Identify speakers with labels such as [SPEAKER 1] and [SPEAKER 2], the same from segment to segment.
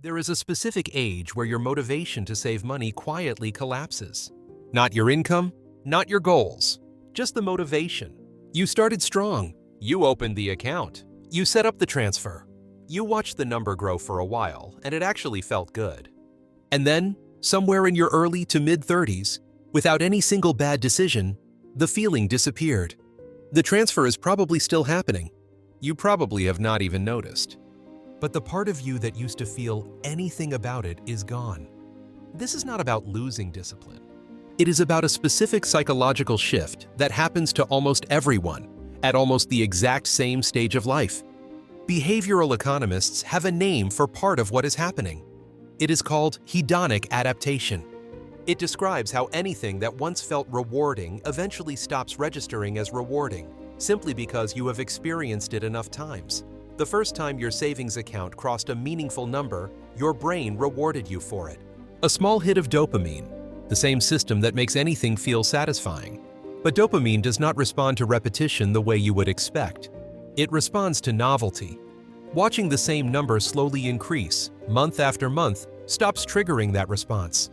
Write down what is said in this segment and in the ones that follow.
[SPEAKER 1] There is a specific age where your motivation to save money quietly collapses. Not your income, not your goals, just the motivation. You started strong. You opened the account. You set up the transfer. You watched the number grow for a while, and it actually felt good. And then, somewhere in your early to mid-30s, without any single bad decision, the feeling disappeared. The transfer is probably still happening. You probably have not even noticed. But the part of you that used to feel anything about it is gone. This is not about losing discipline. It is about a specific psychological shift that happens to almost everyone at almost the exact same stage of life. Behavioral economists have a name for part of what is happening. It is called hedonic adaptation. It describes how anything that once felt rewarding eventually stops registering as rewarding, simply because you have experienced it enough times. The first time your savings account crossed a meaningful number, your brain rewarded you for it. A small hit of dopamine, the same system that makes anything feel satisfying. But dopamine does not respond to repetition the way you would expect. It responds to novelty. Watching the same number slowly increase, month after month, stops triggering that response.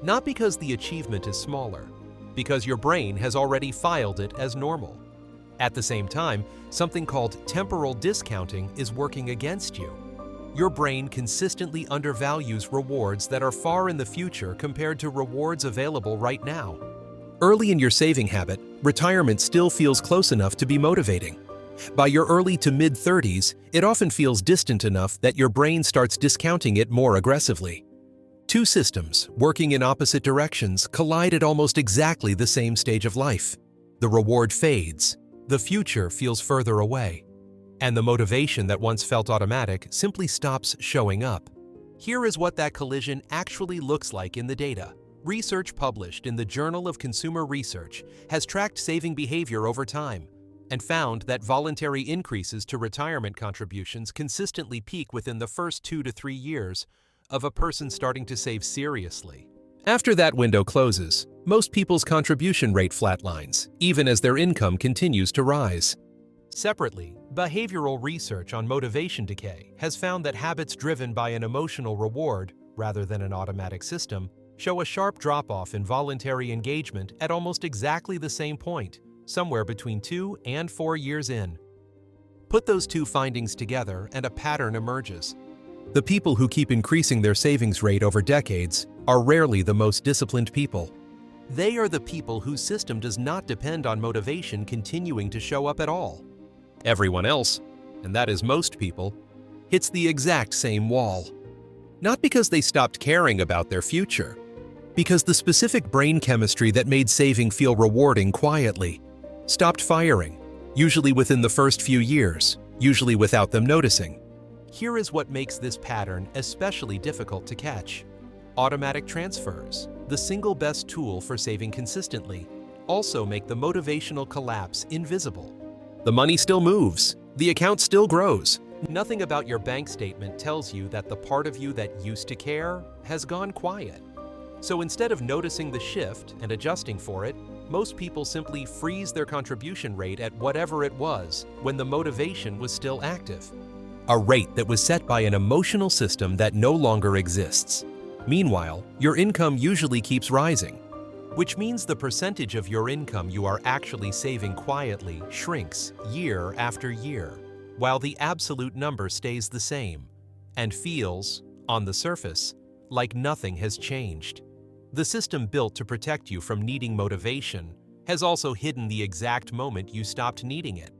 [SPEAKER 1] Not because the achievement is smaller, because your brain has already filed it as normal. At the same time, something called temporal discounting is working against you. Your brain consistently undervalues rewards that are far in the future compared to rewards available right now. Early in your saving habit, retirement still feels close enough to be motivating. By your early to mid-30s, it often feels distant enough that your brain starts discounting it more aggressively. Two systems, working in opposite directions, collide at almost exactly the same stage of life. The reward fades. The future feels further away, and the motivation that once felt automatic simply stops showing up. Here is what that collision actually looks like in the data. Research published in the Journal of Consumer Research has tracked saving behavior over time and found that voluntary increases to retirement contributions consistently peak within the first 2 to 3 years of a person starting to save seriously. After that window closes, most people's contribution rate flatlines, even as their income continues to rise. Separately, behavioral research on motivation decay has found that habits driven by an emotional reward, rather than an automatic system, show a sharp drop-off in voluntary engagement at almost exactly the same point, somewhere between 2 and 4 years in. Put those two findings together and a pattern emerges. The people who keep increasing their savings rate over decades are rarely the most disciplined people. They are the people whose system does not depend on motivation continuing to show up at all. Everyone else, and that is most people, hits the exact same wall. Not because they stopped caring about their future, because the specific brain chemistry that made saving feel rewarding quietly stopped firing, usually within the first few years, usually without them noticing. Here is what makes this pattern especially difficult to catch. Automatic transfers, the single best tool for saving consistently, also make the motivational collapse invisible. The money still moves, the account still grows. Nothing about your bank statement tells you that the part of you that used to care has gone quiet. So instead of noticing the shift and adjusting for it, most people simply freeze their contribution rate at whatever it was when the motivation was still active. A rate that was set by an emotional system that no longer exists. Meanwhile, your income usually keeps rising, which means the percentage of your income you are actually saving quietly shrinks year after year, while the absolute number stays the same and feels, on the surface, like nothing has changed. The system built to protect you from needing motivation has also hidden the exact moment you stopped needing it.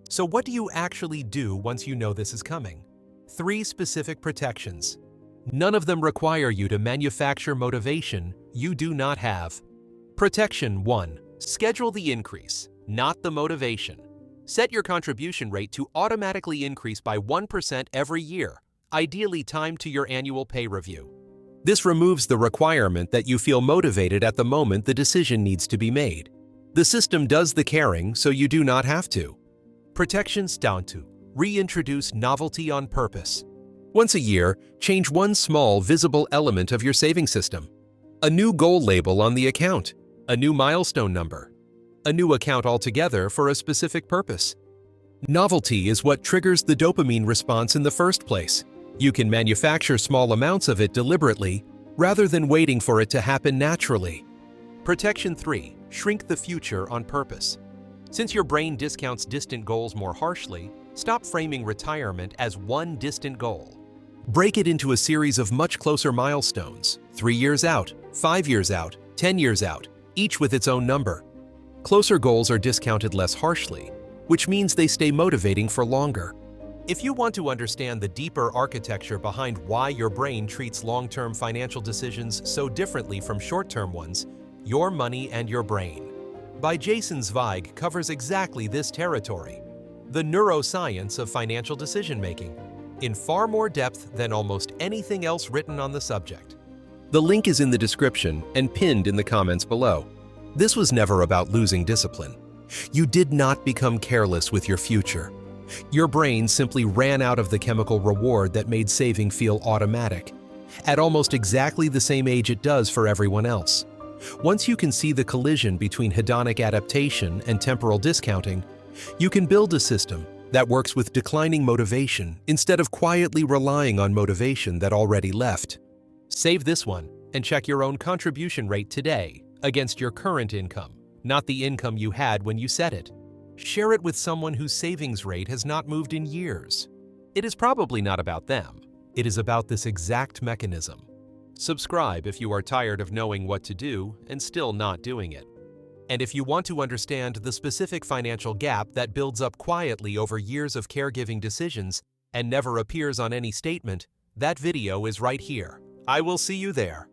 [SPEAKER 1] So what do you actually do once you know this is coming? 3 specific protections. None of them require you to manufacture motivation you do not have. Protection 1. Schedule the increase, not the motivation. Set your contribution rate to automatically increase by 1% every year, ideally timed to your annual pay review. This removes the requirement that you feel motivated at the moment the decision needs to be made. The system does the caring so you do not have to. Protections down to reintroduce novelty on purpose. Once a year, change one small visible element of your saving system. A new goal label on the account, a new milestone number, a new account altogether for a specific purpose. Novelty is what triggers the dopamine response in the first place. You can manufacture small amounts of it deliberately rather than waiting for it to happen naturally. Protection 3. Shrink the future on purpose. Since your brain discounts distant goals more harshly, stop framing retirement as one distant goal. Break it into a series of much closer milestones, 3 years out, 5 years out, 10 years out, each with its own number. Closer goals are discounted less harshly, which means they stay motivating for longer. If you want to understand the deeper architecture behind why your brain treats long-term financial decisions so differently from short-term ones, Your Money and Your Brain by Jason Zweig covers exactly this territory, the neuroscience of financial decision-making, in far more depth than almost anything else written on the subject. The link is in the description and pinned in the comments below. This was never about losing discipline. You did not become careless with your future. Your brain simply ran out of the chemical reward that made saving feel automatic, at almost exactly the same age it does for everyone else. Once you can see the collision between hedonic adaptation and temporal discounting, you can build a system that works with declining motivation instead of quietly relying on motivation that already left. Save this one and check your own contribution rate today against your current income, not the income you had when you set it. Share it with someone whose savings rate has not moved in years. It is probably not about them. It is about this exact mechanism. Subscribe if you are tired of knowing what to do and still not doing it. And if you want to understand the specific financial gap that builds up quietly over years of caregiving decisions and never appears on any statement, that video is right here. I will see you there.